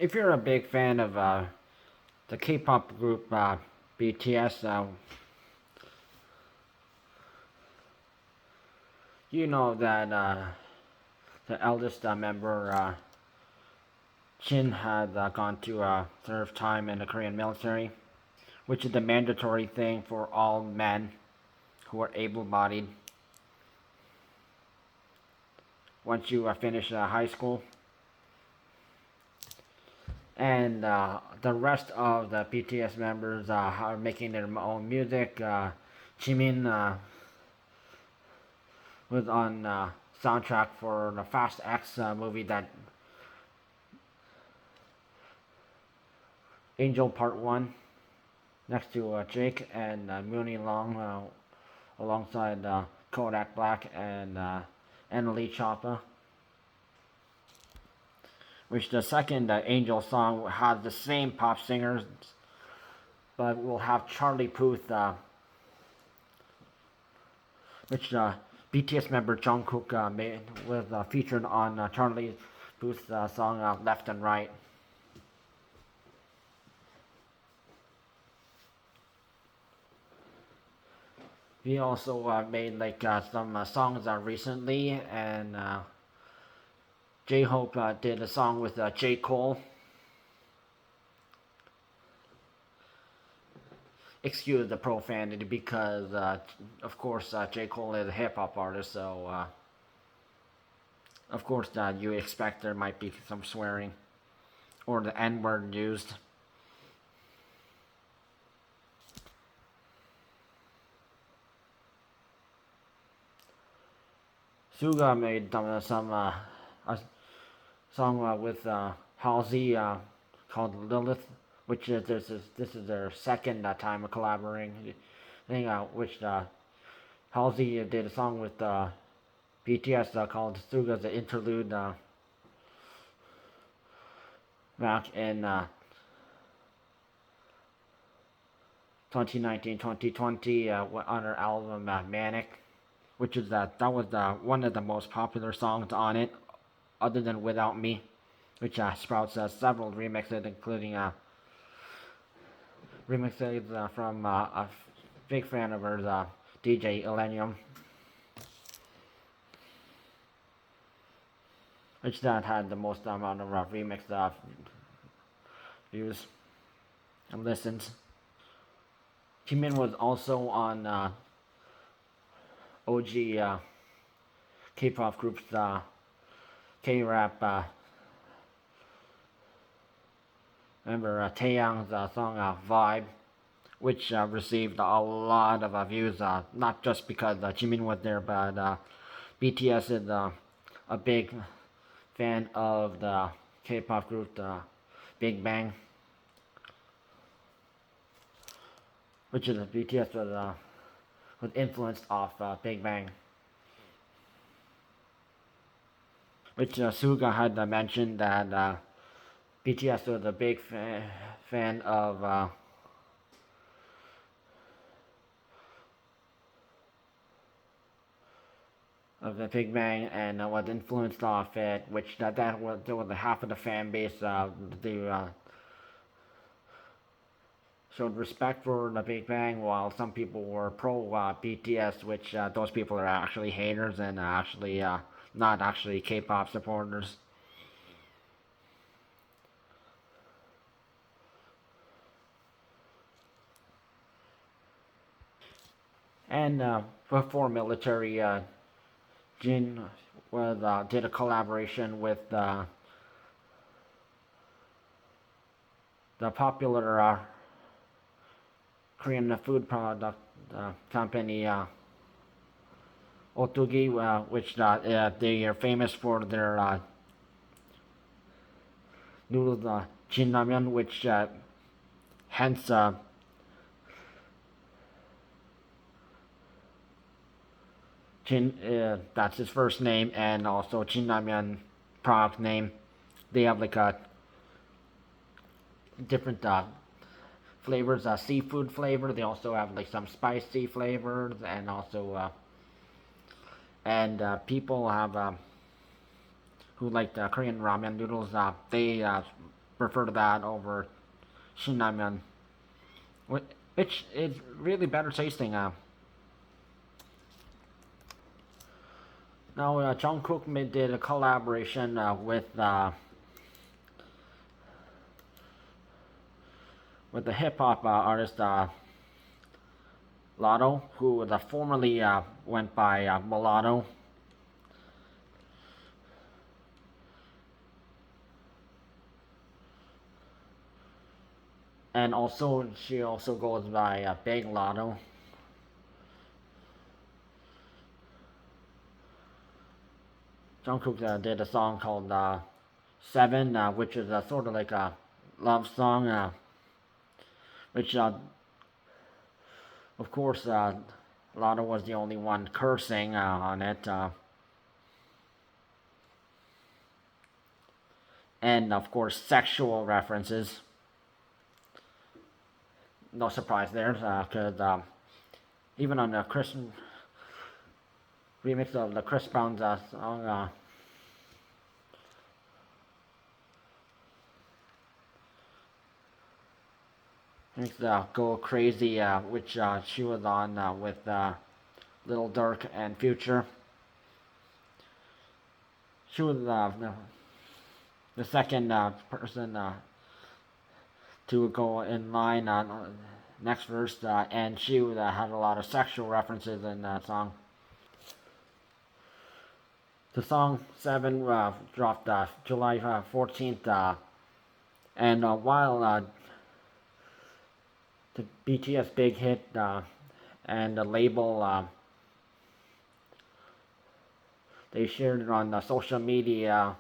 If you're a big fan of the K-pop group BTS, you know that the eldest member Jin had gone to serve time in the Korean military, which is the mandatory thing for all men who are able-bodied once you finish high school. And the rest of the BTS members are making their own music. Jimin was on soundtrack for the Fast X movie that Angel Part 1 next to Jake and Mooney Long alongside Kodak Black and NLE Choppa. Which the second Angel song has the same pop singers, but will have Charlie Puth, which BTS member Jungkook was featured on Charlie Puth's song Left and Right. He also made like some songs recently, and J-Hope did a song with J. Cole. Excuse the profanity because, of course, J. Cole is a hip-hop artist, so of course you expect there might be some swearing or the N-word used. Suga made some a song with Halsey called Lilith, which is this is their second time of collaborating. Thing which Halsey did a song with BTS called Suga's Interlude back in 2019-2020 on her album Manic, which is that was one of the most popular songs on it, other than Without Me, which sprouts several remixes, including remixes from a big fan of hers, DJ Illenium, which that had the most amount of remix views and listens. Jimin was also on OG K-pop groups K-rap. Remember Taeyang's song Vibe, which received a lot of views, not just because Jimin was there, but BTS is a big fan of the K-pop group Big Bang, which is BTS was influenced off Big Bang. Which Suga had mentioned that BTS was a big fan of the Big Bang and was influenced off it, which there was half of the fan base they showed respect for the Big Bang, while some people were pro BTS, which those people are actually haters and actually not actually K-pop supporters. And before military, Jin did a collaboration with the popular Korean food product company Otogi, which they are famous for their noodles, Jin Ramen, which hence Jin, that's his first name, and also Jin Ramen product name. They have like a different flavors, seafood flavor. They also have like some spicy flavors, and also and people have who like the Korean ramen noodles. They prefer that over Shinnamen, which is really better tasting. Now, Jungkook did a collaboration with the hip hop artist Latto, who formerly went by Mulatto. And also, she also goes by Big Latto. Jungkook did a song called 7, which is sort of like a love song, which, of course, Latto was the only one cursing on it. And, of course, sexual references. No surprise there, because even on the Chris remix of the Chris Brown's song, it's Go Crazy, which she was on with Lil Durk and Future. She was the second person to go in line on next verse, and she had a lot of sexual references in that song. The song 7 dropped July 14th, and while the BTS big hit and the label, they shared it on social media.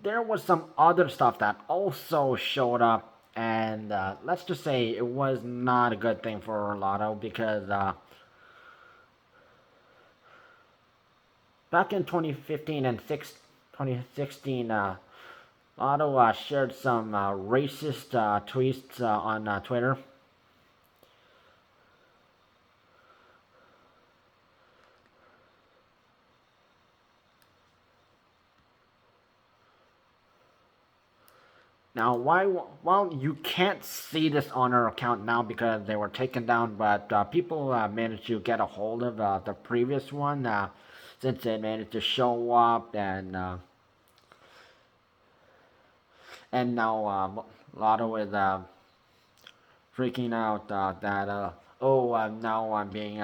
There was some other stuff that also showed up, and let's just say it was not a good thing for Latto, because back in 2015 and 2016, Latto shared some racist tweets on Twitter. Now, while you can't see this on her account now because they were taken down, but people managed to get a hold of the previous one, since it managed to show up, and now Latto is freaking out that now I'm being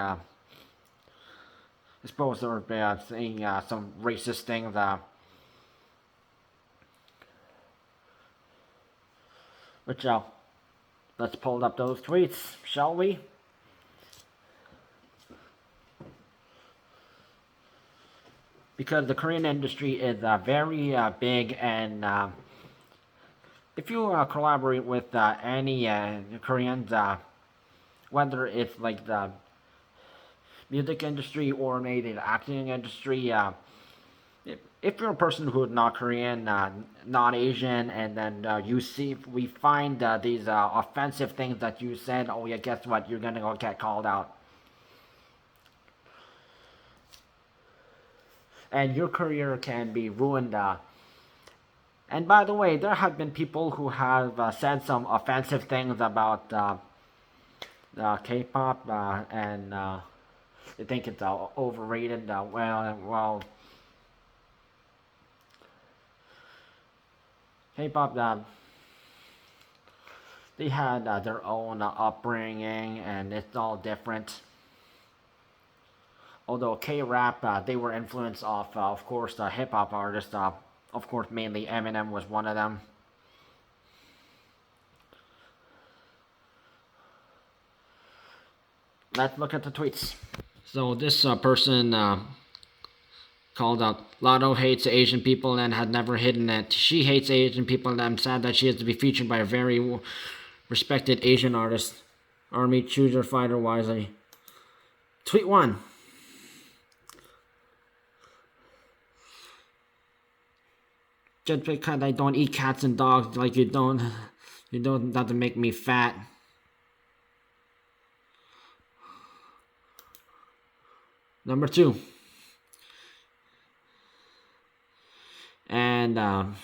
exposed or saying some racist things. Which, let's pull up those tweets, shall we? Because the Korean industry is very big, and if you collaborate with any Koreans, whether it's like the music industry or maybe the acting industry, if you're a person who's not Korean, not Asian, and then we find these offensive things that you said, oh yeah, guess what, you're gonna go get called out. And your career can be ruined. And by the way, there have been people who have said some offensive things about K-pop, and they think it's overrated. Well, K-pop, they had their own upbringing, and it's all different. Although K-rap, they were influenced off, of course, the hip-hop artists. Of course, mainly Eminem was one of them. Let's look at the tweets. So this person called out, Latto hates Asian people and had never hidden it. She hates Asian people, and I'm sad that she has to be featured by a very respected Asian artist. Army, choose your fighter wisely. Tweet 1. Just because I don't eat cats and dogs, like you don't have to make me fat. Number 2. and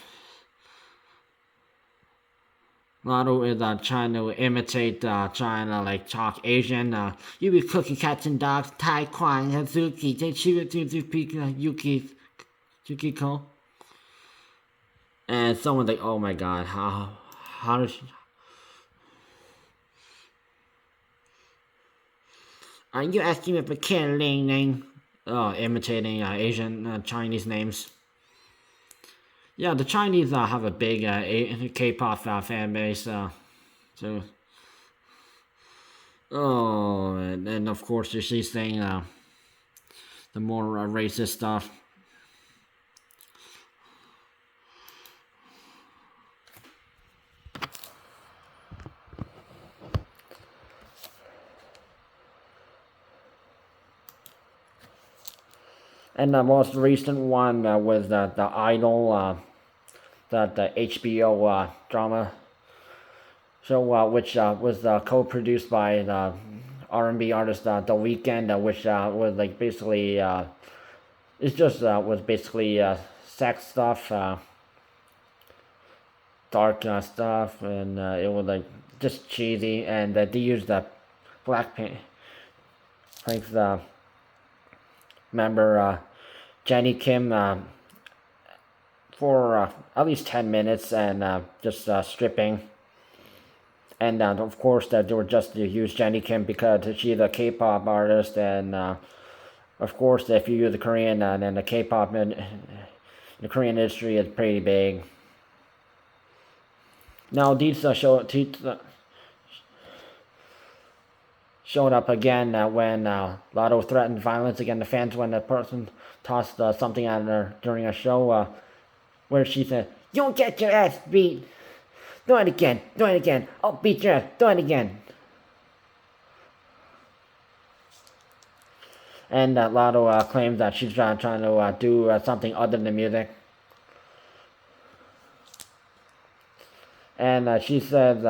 Latto is trying to imitate China, like talk Asian. You be cooking cats and dogs, Taekwon, Hazuki, Yukiko. And someone's like, oh my god, how does she... Are you asking me for Ling Ling? Oh, imitating Asian Chinese names. Yeah, the Chinese have a big K-pop fan base. So, oh, and of course she's saying the more racist stuff. And the most recent one was the Idol, the HBO drama show, which was co-produced by the R&B artist The Weeknd, which was like basically it's just was basically sex stuff, dark stuff, and it was like just cheesy, and they used the Blackpink's member Jenny Kim for at least 10 minutes and just stripping. And of course they were just to use Jenny Kim because she's a K-pop artist, and of course if you use the Korean then the K-pop in the Korean industry is pretty big. Now these showed up again when Latto threatened violence against the fans when a person tossed something at her during a show, where she said, "You'll get your ass beat. Do it again. Do it again. I'll beat your ass. Do it again." And Latto claims that she's trying to do something other than music. And she says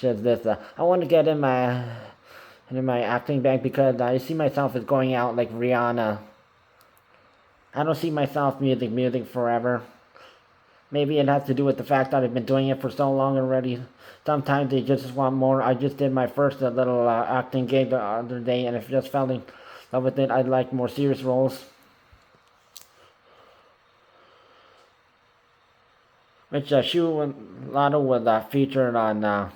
this, I want to get in my acting bag because I see myself as going out like Rihanna. I don't see myself music forever. Maybe it has to do with the fact that I've been doing it for so long already. Sometimes they just want more. I just did my first little acting gig the other day, and if you just fell in love with it, I'd like more serious roles. Which Latto was featured on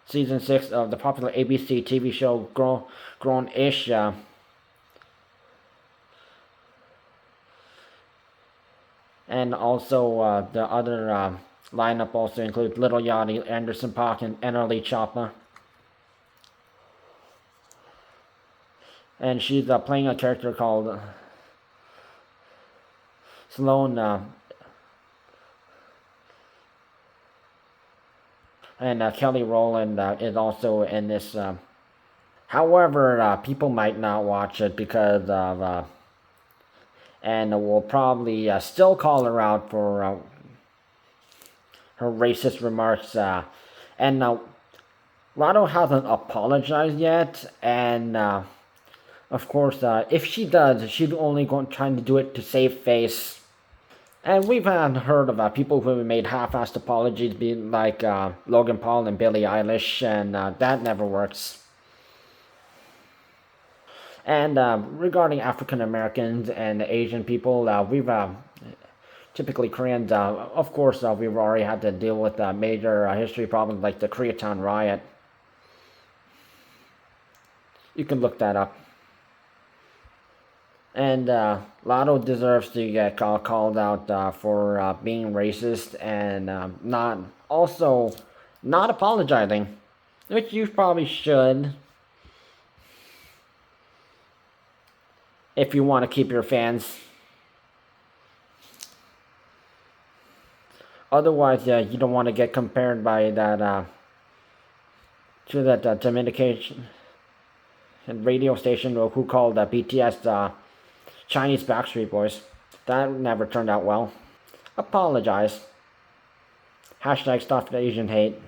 Season 6 of the popular ABC TV show Grown-ish. And also the other lineup also includes Lil Yachty, Andersson Paak, and NLE Choppa. And she's playing a character called Sloane. And Kelly Rowland is also in this. However, people might not watch it because of, and will probably still call her out for her racist remarks. And Latto hasn't apologized yet, and of course, if she does, she's only trying to do it to save face. And we've heard of people who have made half-assed apologies, being like Logan Paul and Billie Eilish, and that never works. And regarding African Americans and Asian people, we've typically Koreans, of course, we've already had to deal with major history problems like the Koreatown riot. You can look that up. And Latto deserves to get called out for being racist and not apologizing, which you probably should if you want to keep your fans. Otherwise, you don't want to get compared by that to that Dominican radio station who called BTS Chinese Backstreet Boys. That never turned out well. Apologize. # Stop the Asian hate.